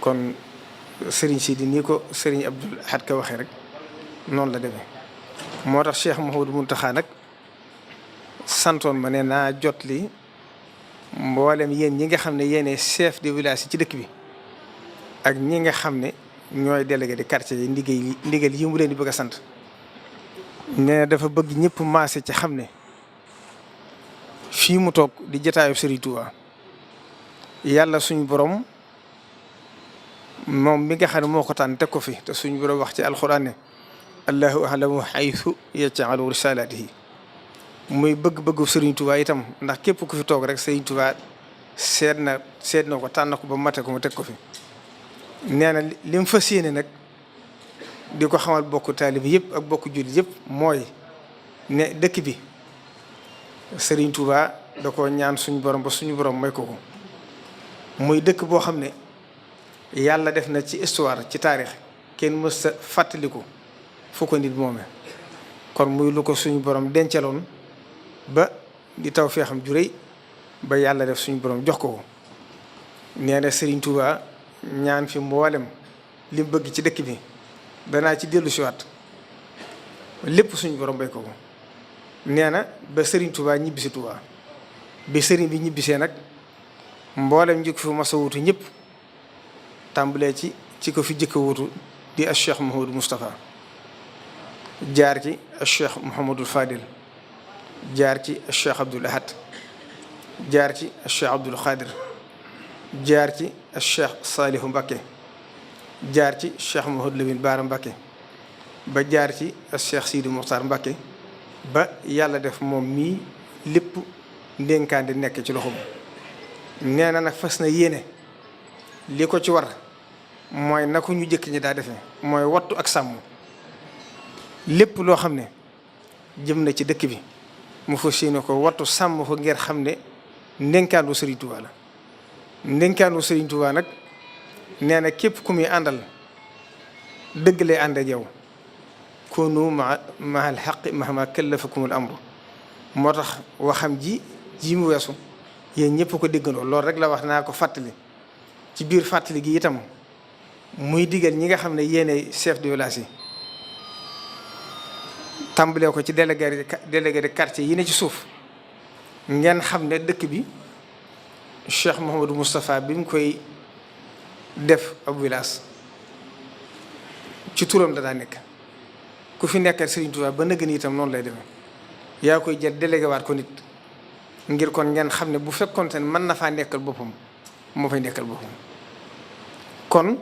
kon sëriñ Sidi nii ko sëriñ Abdul Ahad Ka waxee rek noonu la demee. moo tax Cheikh Mouhamadou Mountakha nag santoon ma ne naa jot li mboolem yéen ñi nga xam ne yéenee chef de village yi ci dëkk bi ak ñi nga xam ne ñooy délégué de quartier yi ndigal yi mu leen di bëgg a sant. ne dafa bëgg ñëpp maase ci xam ne fii mu toog di jotaayu Serigne Touba yàlla suñu borom moom mi nga xam ne moo ko tànn teg ko fi te suñu borom wax ci alxuraan ne allahu a'lamu haythu yaj'alu risalatihi muy bëgg-bëggu Serigne Touba itam ndax képp ku fi toog rek Serigne Touba seet na ko tànn ko ba mate ko mu teg ko fi. nee na li mu fas yéene nag di ko xamal bokk taalibi yëpp ak bokk jullit yëpp mooy ne dëkk bi Serigne Touba da ko ñaan suñu borom ba suñu borom may ko ko muy dëkk boo xam ne yàlla def na ci histoire ci taarix kenn mës sa fàttaliku fu ko nit moome kon muy lu ko suñu borom dencaloon ba di taw fee xam ju rëy ba yàlla def suñu borom jox ko ko. nee na Serigne Touba ñaan fi mboolem li mu bëgg ci dëkk bi danaa ci dellu siwaat lépp suñu borom bay ko ko. nee na ba Serigne Touba ñibbisi Touba bi Serigne bi ñibbisee nag mboolem njëkk fi mas a wutu ñëpp tàmbalee ci ko fi jëkk a wutu di al Cheikh Mouhamadou Moustapha jaar ci al Cheikh Mouhamadou Fadil jaar ci al Cheikh Abdoul Ahad jaar ci al Cheikh Abdoul Khadir jaar ci al Cheikh Salihu Mbacké jaar ci Cheikh Mouhamadou Lamine Bara Mbacké ba jaar ci al Cheikh Sidi Mokhtar Mbacké ba yàlla def moom mii lépp ndénkaan di nekk ci loxoom. nee na nag fas na yéene li ko ci war mooy na ko ñu jëkk ñi daa defee mooy wattu ak sàmm lépp loo xam ne jëm na ci dëkk bi mu fas yéene ko wattu sàmm ko ngir xam ne ndénkaanu Serigne Touba la. ndénkaanu Serigne Touba nag nee na képp ku muy àndal dëgg lay ànd ak yow kunu mahal xaqi mahma kallafakumul amru. moo tax waxam ji mu weesu yéen ñëpp ko déggandoo loolu rek la wax naa ko fàttali ci biir fàttali gi itam muy digal ñi nga xam ne yéene chef de village yi tàmbalee ko ci délégué de quartier yi ne ci suuf ngeen xam ne dëkk bi Cheikh Mouhamadou Moustapha bi mu koy def ab village ci turam da daa nekk ku fi nekkal Serigne Touba ba nëgg ni itam noonu lay demee yaa koy jël délégué waat ko nit ngir kon ngeen xam ne bu fekkoonte ne mën na faa nekkal boppam moo fay nekkal boppam. kon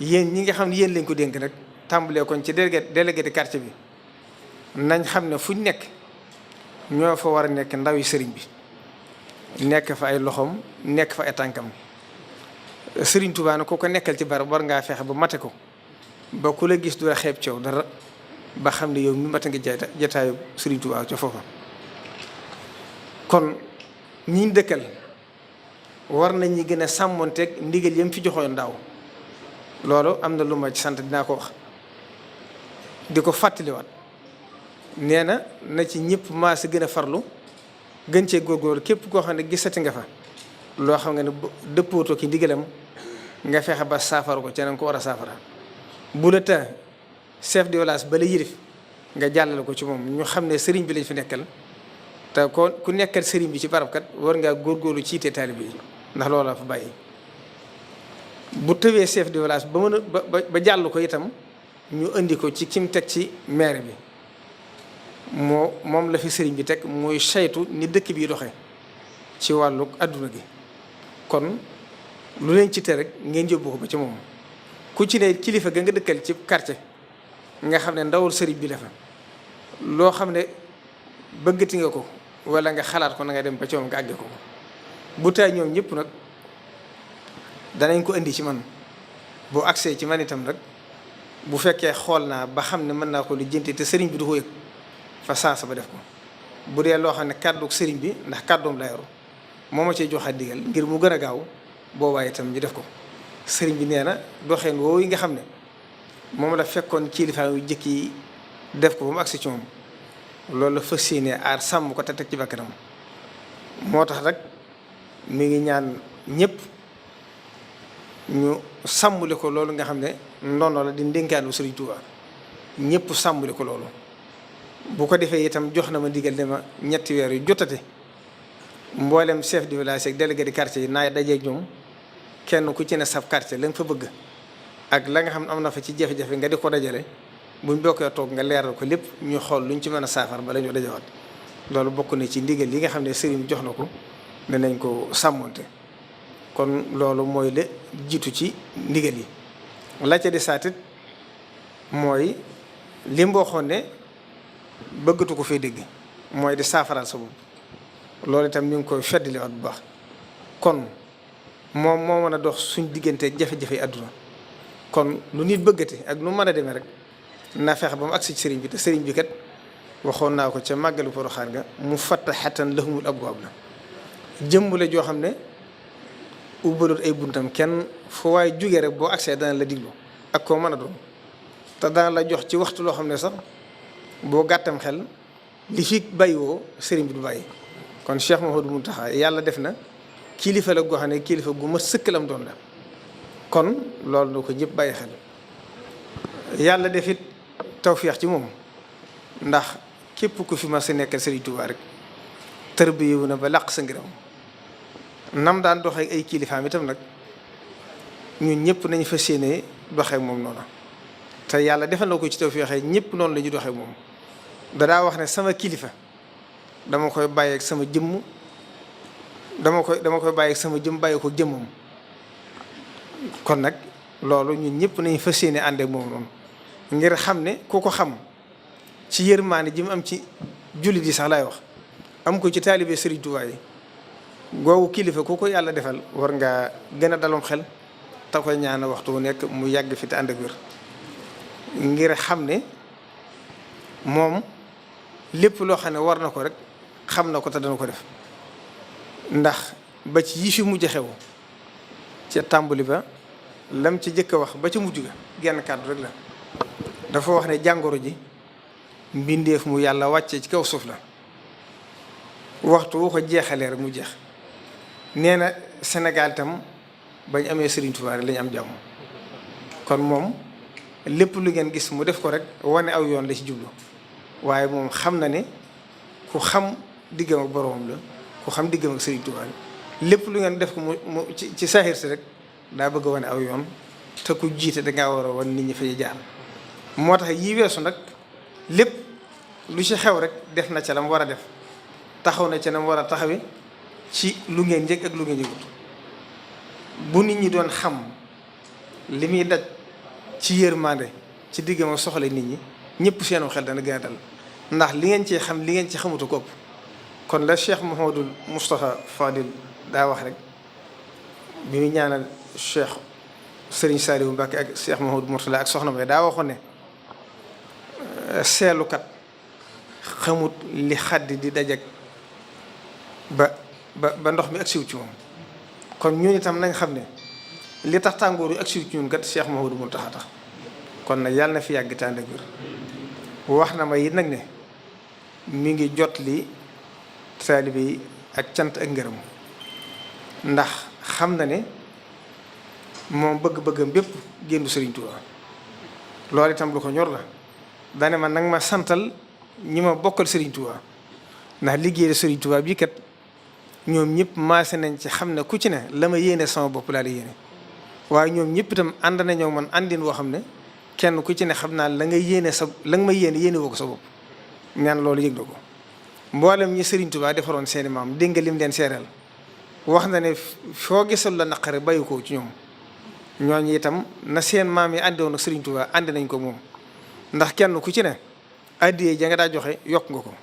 yéen ñi nga xam ne yéen lañ ko dénk rek tàmbalee kon ci délégué de quartier bi nañ xam ne fuñ nekk ñoo fa war a nekk ndaw yi sëriñ bi nekk fa ay loxoom nekk fa ay tànkam. Serigne Touba nag ku ko nekkal ci barab war ngaa fexe ba mate ko ba ku la gis du la xeeb coow dara ba xam ne yow mi mate nga jataayu Serigne Touba ca foofa. kon ñi dëkkal war nañu gën a sàmmonteeg ndigal yam fi joxoon daaw loolu am na lu ma ci sant dinaa ko wax di ko fàttaliwaat. nee na ci ñëpp maa si gën a farlu gën cee góorgóorlu képp koo xam ne gisati nga fa loo xam nga ne dëppootoo ki ndigalam nga fexe ba saafara ko ca na nga ko war a saafara. bu la ta chef de village ba la yilif nga jàllale ko ci moom ñu xam ne sëriñ bi lañ fi nekkal te ku nekkal sëriñ bi ci barabkat war ngaa góorgóorlu ci yite taalibe yi ndax loolu la fa bàyyi. bu tëwee chef de village ba mën a ba jàll ko itam ñu indi ko ci kim teg ci maire bi moom la fi sëriñ bi teg muy saytu ni dëkk bi doxe ci wàllu adduna gi. kon lu leen ci te rek ngeen yóbbu ko ba ci moom ku ci ne kilifa ga nga dëkkal ci quartier nga xam ne ndawul sëriñ bi la fa loo xam ne bëggati nga ko wala nga xalaat ko na nga dem ba ci moom nga àgge ko bu taay ñoom ñëpp nag danañ ko indi ci man boo agsee ci man itam rek bu fekkee xool naa ba xam ne mën naa ko lijjanti te sëriñ bi du ko yëg fa saasa ba def ko. bu dee loo xam ne kàddu sëriñ bi ndax kàddoom la yoru moo ma cee joxaat digal ngir mu gën a gaaw boobaa itam ñu def ko. sëriñ bi nee na doxeen woowu yi nga xam ne moom la fekkoon kilifa yu jëkk yi def ko ba mu agsi ci moom loolu la fas yéene aar sàmm ko te teg ci bakkanam. moo tax rek mi ngi ñaan ñëpp ñu sàmmule ko loolu nga xam ne ndono la di ndénkaanu Serigne Touba ñëpp sàmmule ko loolu. bu ko defee itam jox na ma ndigal ne ma ñetti weer yu jotate mboolem chef de village ak délégué de quartier yi naay dajeeg ñoom kenn ku ci ne sab quartier la nga fa bëgg ak la nga xam ne am na fa ci jafe-jafe nga di ko dajale buñ bokkee toog nga leeral ko lépp ñu xool luñ ci mën a saafar bala ñu dajawaat. loolu bokk na ci ndigal yi nga xam ne sëriñ jox na ko danañ ko sàmmonte kon loolu mooy la jiitu ci ndigal yi. la ca di saatit mooy li mu waxoon ne bëggatu ko fay dégg mooy di saafaral sa bopp loolu itam ñu ngi koy feddliwaat bu baax kon moom moo mën a dox suñ digganteeg jafe-jafe àdduna kon lu nit bëggate ak nu mën a demee rek na fexe ba mu agsi ci sëriñ bi te sëriñ bi kat waxoon naa ko ca màggalu Poroxaan nga mu fattaxatan lahumul abwaab la jëmm la joo xam ne ubbalut ay buntam kenn fu waaye jógee rek boo agsee dana la diglu ak koo mën a doon te dana la jox ci waxtu loo xam ne sax boo gàttam xel li fi bàyyiwoo sëriñ bi du bàyyi. kon Cheikh Mouhamadou Mountakha yàlla def na kilifa la goo xam ne kilifa gu ma sëkkalam doon la kon loolu na ko ñëpp bàyyi xel yàlla def it tawfeex ci moom ndax képp ku fi ma sa nekkal Sëriñ Tuubaa rek tërbiyewu na ba làq sa ngërëm nam daan doxee ay kilifaam itam nag ñun ñëpp nañu fas yéene doxee moom noonu te yàlla defal na ko ci tawfeex ñëpp noonu la ñu doxee moom dadaa wax ne sama kilifa dama koy bàyyi ak sama jëmm dama koy bàyyi ak sama jëmm bàyyi ko jëmmam kon nag loolu ñun ñëpp nañu fas yéene ànd ak moom noonu ngir xam ne ku ko xam ci yërmaane ji mu am ci jullit yi sax laay wax am ko ci taalibe Sëriñ Tuubaa yi googu kilifa ku ko yàlla defal war ngaa gën a dalum xel te koy ñaan waxtu wu nekk mu yàgg fi te ànd ak wér ngir xam ne moom lépp loo xam ne war na ko rek xam na ko te dana ko def ndax ba ci yi fi mujj xew ca tàmbali ba lam ci jëkk a wax ba ca mujj ga genn kàddu rek la dafa wax ne jàngoro ji mbindeef mu yàlla wàcce ci kaw suuf la waxtu woo ko jeexalee rek mu jeex nee na Sénégal itam bañ amee Serigne Touba rek lañu am jàmm kon moom lépp lu ngeen gis mu def ko rek wane aw yoon la ci jublu waaye moom xam na ne ku xam diggam ak boroomam la ku xam diggam ak Serigne Touba lépp lu ngeen def ko mu ci saaxir si rek daa bëgg a wane aw yoon te ku jiite dangaa war a wan nit ñi fa jaar moo tax yi weesu nag lépp lu ci xew rek def na ca la mu war a def taxaw na ca la mu war a taxawe ci lu ngeen njëkk ak lu ngeen yëgut bu nit ñi doon xam li muy daj ci yërmande ci diggam ak soxla nit ñi ñëpp seenu xel dana gën a dal ndax li ngeen ci xam li ngeen ci xamutu ko ëpp kon la Cheikh Mouhamadul Moustapha Fadil daa wax rek bi muy ñaanal Cheikh Serigne Saliou Mbacké ak Cheikh Mouhamadou Mourtala ak soxna May daa waxoon ne seelukat xamut li xaddi di dajak ba ndox mi ak siw ci moom kon ñun itam nañ xam ne li tax tàngoor yu ak siw ci ñun kat Cheikh Mouhamadou Mountakha tax kon nag yàlla na fi yàgg tànd ak wér wax na ma it nag ne mi ngi jot li taalibe yi ak cant ak ngërëm ndax xam na ne moom bëgg-bëggam bépp géndu Serigne Touba loolu itam lu ko ñor la dane ma nag ma santal ñi ma bokkal Serigne Touba ndax liggéey Serigne Touba bii kat ñoom ñëpp maase nañ ci xam ne ku ci ne la ma yéene sama bopp laa la yéene waaye ñoom ñëpp itam ànd nañoo man àndin woo xam ne kenn ku ci ne xam naa la nga yéene la nga ma yéene woo ko sa bopp ñaan loolu yëg na ko mboolem ñi Serigne Touba defaroon seeni maam dégg nga lim leen seeral wax na ne foo gisul la naqare bàyyi ko ci ñoom ñooñu itam na seen maam yi àndoon ak Serigne Touba ànd nañ ko moom ndax kenn ku ci ne addiyee ja nga daa joxe yokk nga ko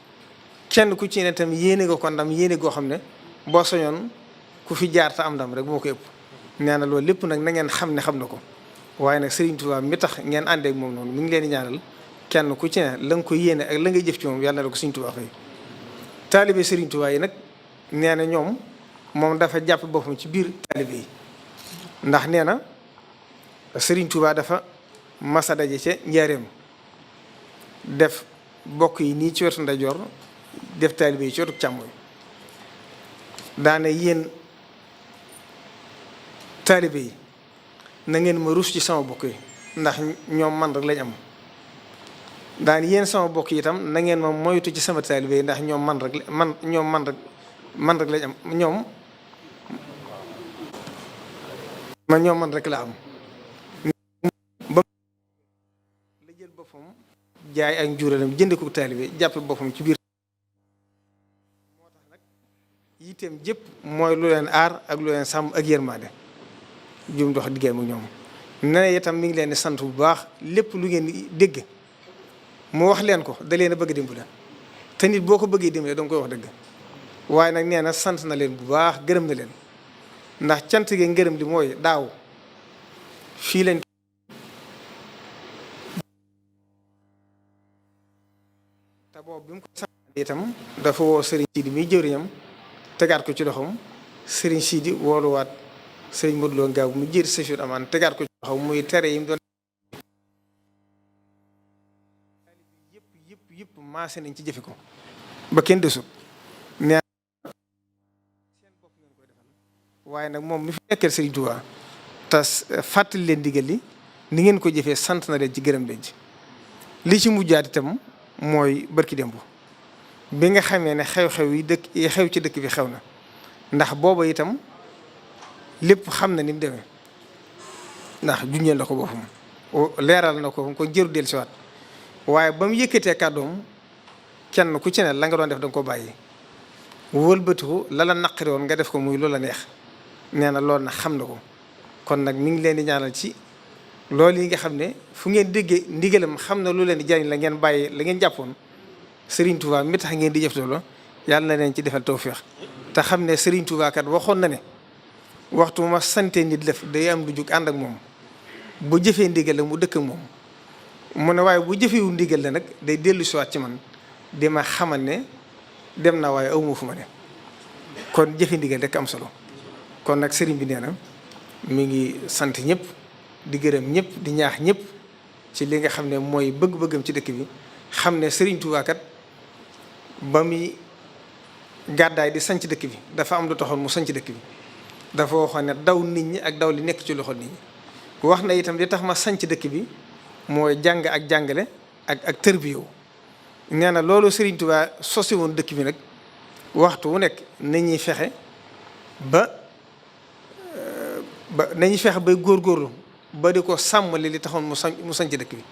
kenn ku ci ne itam yéene nga ko ndam yéene goo xam ne boo soñoon ku fi jaar te am ndam rek moo ko ëpp nee na loolu lépp nag na ngeen xam ne xam na ko waaye nag Serigne Touba mi tax ngeen àndeek moom noonu mi ngi leen di ñaanal kenn ku ci ne la nga ko yéene ak la ngay jëf ci moom yàlla na la ko Serigne Touba fay taalibe Serigne Touba yi nag nee na ñoom moom dafa jàpp boppam ci biir taalibe yi ndax nee na Serigne Touba dafa masa daje ca njaareem def bokk yi nii ci wetu ndeyjoor def taalibe yi ci wetu càmmoñ daane yéen taalibe yi na ngeen ma rus ci sama bokk yi ndax ñoom man rek lañ am daan yéen sama bokk yi itam na ngeen ma moytu ci sama taalibe yi ndax ñoom man rek man rek lañ am ñoom man rek la am ba la jël boppam jaay ak njuuralam jënd ko taalibe jàppe boppam ci biir moo tax nag yitteem jëpp mooy lu leen aar ak lu leen sàmm ak yërmaande jum dox diggéem ak ñoom ne itam mi ngi leen di sant bu baax lépp lu ngeen di dégg mu wax leen ko da leen a bëgg dimbale te nit boo ko bëggee dimbale danga koy wax dëgg waaye nag nee na sant na leen bu baax gërëm na leen ndax cant gi ngërëm li mooy daaw fii lañ te boobu bi mu ko sant itam dafa woo Serigne Sidi muy jëriñam tegaat ko ci loxoom Serigne Sidi wooluwaat Serigne Modou Lo Ngaabu mu jiir Safir Amaan tegaat ko ci loxoom muy tere yi mu doon yëpp maase nañ ci jëfe ko ba kenn desut nee seen bopp ngeen koy defal waaye nag moom mi fi nekkal Serigne Touba te fàttali leen digal li ni ngeen ko jëfee sant na leen ci gërëm leen ci li ci mujjaat itam mooy barki démb bi nga xamee ne xew-xew yi xew ci dëkk bi xew na ndax booba itam lépp xam na ni mu demee ndax juñeel la ko boppam leeral na ko kon jëru del siwaat waaye ba mu yëkkatee kàddoom kenn ku ci ne la nga doon def da nga ko bàyyi wëlbatiku la naqari woon nga def ko muy loola neex nee na loolu nag xam na ko kon nag mi ngi leen di ñaanal ci loolu yi nga xam ne fu ngeen déggee ndigalam xam na lu leen di jariñ la ngeen bàyyi la ngeen jàppoon Serigne Touba mi tax ngeen di jëf loolu yàlla na leen ci defal tawféex te xam ne Serigne Touba kat waxoon na ne waxtu ma sante nit def day am du jug ànd ak moom bu jëfee ndigal la mu dëkk ak moom mu ne waaye bu jëfewu ndigal la nag day dellu siwaat ci man di ma xamal ne dem na waaye awma fu ma ne kon jëfe ndigal rek am solo kon nag Serigne bi nee na mi ngi sant ñëpp di gërëm ñëpp di ñaax ñëpp ci li nga xam ne mooy bëgg-bëggam ci dëkk bi xam ne Serigne Touba kat ba muy gàddaay di sanc dëkk bi dafa am lu taxoon mu sanc dëkk bi dafa waxoon ne daw nit ñi ak daw li nekk ci loxo nit ñi wax na itam li tax ma sanc dëkk bi mooy jàng ak jàngale ak tërbiyewu nee na loolu Serigne Touba sosi woon dëkk bi nag waxtu wu nekk nañuy fexe ba nañuy fexe bay góorgóorlu ba di ko sàmmali li taxoon mu sanc dëkk bi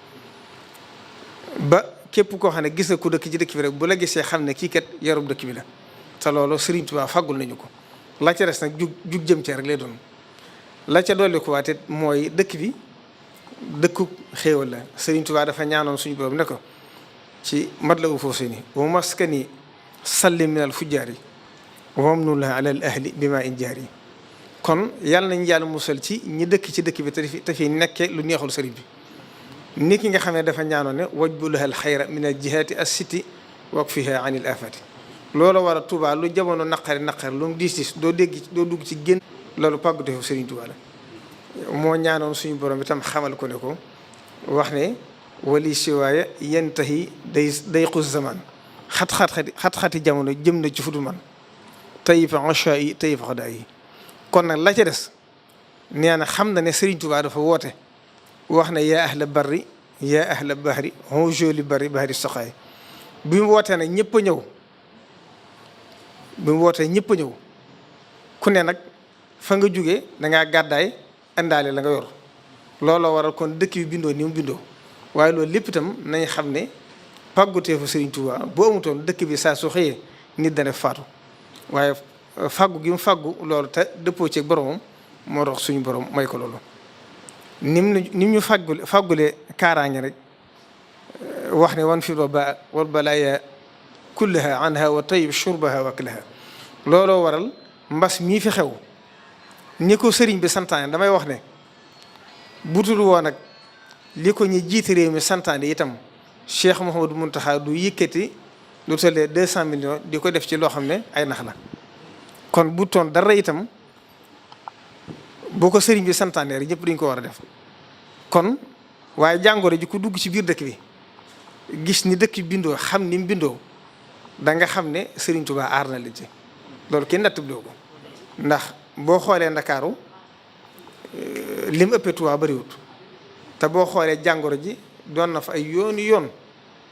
ba képp koo xam ne gis na ku dëkk ci dëkk bi rek bu la gisee xam ne kii kat yarub dëkk bi la te loolu Serigne Touba fàggul nañu ko la ca des nag jug jëm cee rek lay doon la ca dolli ko waate mooy dëkk bi dëkku xéewal la Serigne Touba dafa ñaanoon suñu borom ne ko ci Matlabul Fawzayni wa maskani salli minal fujjaari wa amnullah alal ahli bima in jaari kon yàlla nañu yàlla musal ci ñi dëkk ci dëkk bi te fi nekke lu neexul sëriñ bi nit ki nga xam ne dafa ñaanoon ne wajbulahal xayra min al jihaati as siti wakfiha anil afati loolu war a Touba lu jamono naqari lu mu diis doo dugg ci génn loolu pàggute fu Serigne Touba la moo ñaanoon suñu borom itam xamal ko ne ko wax ne wali siwaaya yantahi day xus zaman xat-xati jamono jëm na ci fudu man tayib acha yi tayib xadaa yi kon nag la ca des nee na xam na ne Serigne Touba dafa woote wax ne yaa ahla barri yaa ahla bahri on joli barri bahri soxaay bi mu wootee nag ñëpp a ñëw bi mu wootee ñëpp a ñëw ku ne nag fa nga jógee dangaa gàddaay indaale la nga yor looloo waral kon dëkk bi bindoo ni mu bindoo waaye loolu lépp itam nañ xam ne pàgguteefu Serigne Touba boo amutoon dëkk bi saa su xëyee nit dana faatu waaye fàggu gi mu fàggu loolu te dëppoo ci boromam moo tax suñu borom may ko loolu nim ñu fàggule kaaraange rek wax ne wan fi ba wal balaaya kullaha anha wa tayyib shurbaha wa aklaha looloo waral mbas mii fi xew ni ko sëriñ bi santaane damay wax ne butul woon nag li ko ñi jiite réew mi santaane itam Cheikh Mouhamadou Mountakha du yëkkati lu tollee 200 millions di ko def ci loo xam ne ay nax la kon bu toon dara itam boo ko sëriñ bi santaane rek ñëpp dañ ko war a def kon waaye jàngoro ji ku dugg ci biir dëkk bi gis ni dëkk bi bindoo xam ni mu bindoo da nga xam ne Serigne Touba aar na la ci loolu kenn nattabloo ko ndax boo xoolee Ndakaaru lim ëppee Touba bariwut te boo xoolee jàngoro ji doon na fa ay yoon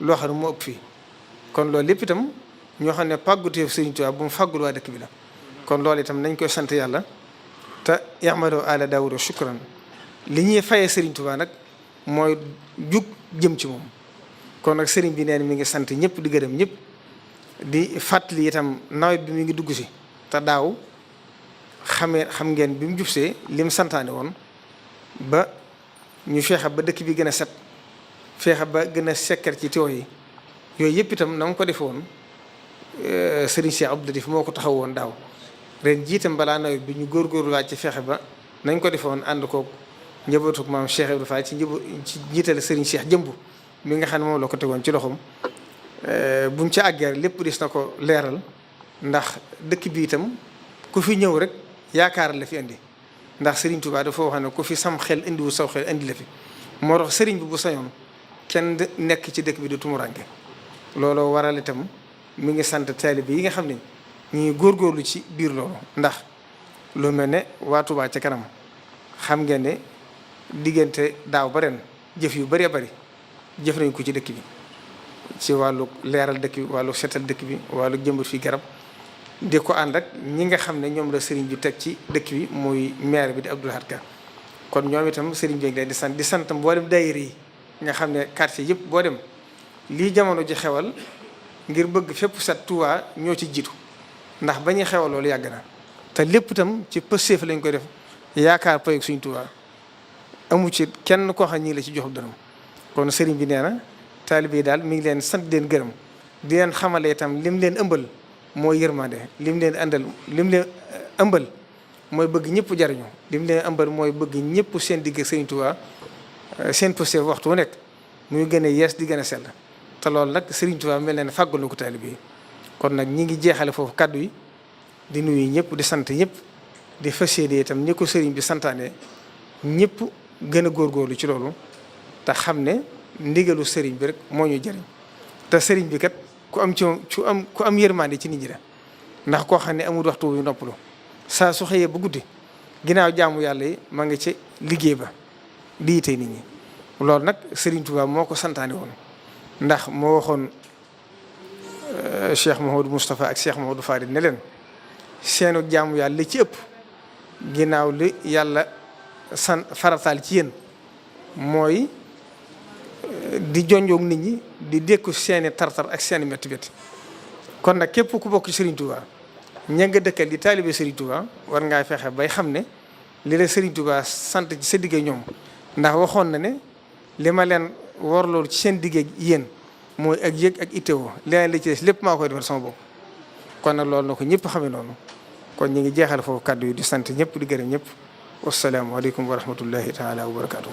loo xam ne moo ëpp fii kon loolu lépp itam ñoo xam ne pàgguteef Serigne Touba bu mu fàggul waa dëkk bi la kon loolu itam nañ koy sant yàlla te i'malu ala Daawuda shukran li ñuy fayee Serigne Touba nag mooy jug jëm ci moom kon nag Serigne bi neen mi ngi sant ñëpp di gërëm ñëpp di fàttali itam nawet bi mi ngi dugg si te daaw xam ngeen bi mu jubsee lim santaane woon ba ñu feexe ba dëkk bi gën a set feexe ba gën a sekkar ci tiwo yi yooyu yëpp itam na mu ko defe woon Serigne Cheikh Abdou Latif moo ko taxaw woon daaw ren jiitam balaa nawet bi ñu góorgóorluwaat ci feexe ba nañ ko defe woon ànd koog njabootuk maam Cheikh Ibrahima Fall ci jiitale Serigne Cheikh jëmb mi nga xam ne moom la ko tegoon ci loxoom buñ ci àggee lépp dis na ko leeral ndax dëkk bi itam ku fi ñëw rek yaakaar la fi indi ndax Serigne Touba dafa wax ne ku fi sam xel indiwu saw xel indi la fi moo tax Serigne bi bu sañoon kenn nekk ci dëkk bi du tumuranke looloo waral itam mi ngi sant taalibe yi nga xam ne ñu ngi góorgóorlu ci biir loolu ndax lu mel ne waa Touba ca kanam xam ngeen ne diggante daaw ba ren jëf yu bëree bëri jëf nañ ko ci dëkk bi ci wàllu leeral dëkk bi wàllu setal dëkk bi wàllu jëmbat fi garab di ko ànd ak ñi nga xam ne ñoom la sëriñ bi teg ci dëkk bi muy maire bi di Abdou Lahad Ka kon ñoom itam sëriñ bi leen di sant mboolem daayira yi nga xam ne quartier yëpp boo dem lii jamono ji xewal ngir bëgg fépp set Touba ñoo ci jiitu ndax ba ñuy xewal loolu yàgg na te lépp itam ci pësteef lañ koy def yaakaar pay suñ Touba amu ci kenn koo xam ñi la ci jox dërëm kon sëriñ bi nee na taalibe yi daal mi ngi leen sant leen gërëm di leen xamale itam lim leen ëmbal mooy yërmande lim leen ëmbal mooy bëgg ñëpp jariñu lim leen ëmbal mooy bëgg ñëpp seen digg Sëriñ Touba seen posté waxtu wu nekk muy gën a yees di gën a sell te loolu nag Sëriñ Touba mel ne fàggal na ko taalibe yi kon nag ñi ngi jeexale foofu kàddu yi di nuyu ñëpp di sant ñëpp di fas yéene itam ñi ko sëriñ bi santaane ñëpp gën a góorgóorlu ci loolu te xam ne ndigalu sëriñ bi rek moo ñu jëriñ te sëriñ bi kat ku am yërmande ci nit ñi la ndax koo xam ne amul waxtu wu noppalu saa su xëyee ba guddi ginnaaw jaamu yàlla yi ma ngi ci liggéey ba di yite nit ñi loolu nag Sëriñ Tuubaa moo ko santaane woon ndax moo waxoon Cheikh Mouhamadou Moustapha ak Cheikh Mouhamadou Farid ne leen seenu jaamu yàlla li ci ëpp ginnaaw li yàlla farataal ci yéen mooy di jonjoog nit ñi di dékku seeni tartar ak seeni métti métti kon nag képp ku bokk ci Serigne Touba ña nga dëkkal di taalibe Serigne Touba war ngaa fexe bay xam ne li la Serigne Touba sant ci sa digg ñoom ndax waxoon na ne li ma leen warloolu ci seen digg yéen mooy ak yëg ak itteewoo leneen li ci des lépp maa koy defal sama bopp kon nag loolu na ko ñëpp xamee noonu kon ñu ngi jeexal foofu kàddu yi di sant ñëpp di gërëm ñëpp wasalaamualeykum wa rahmatullahi taala wa barakaatu.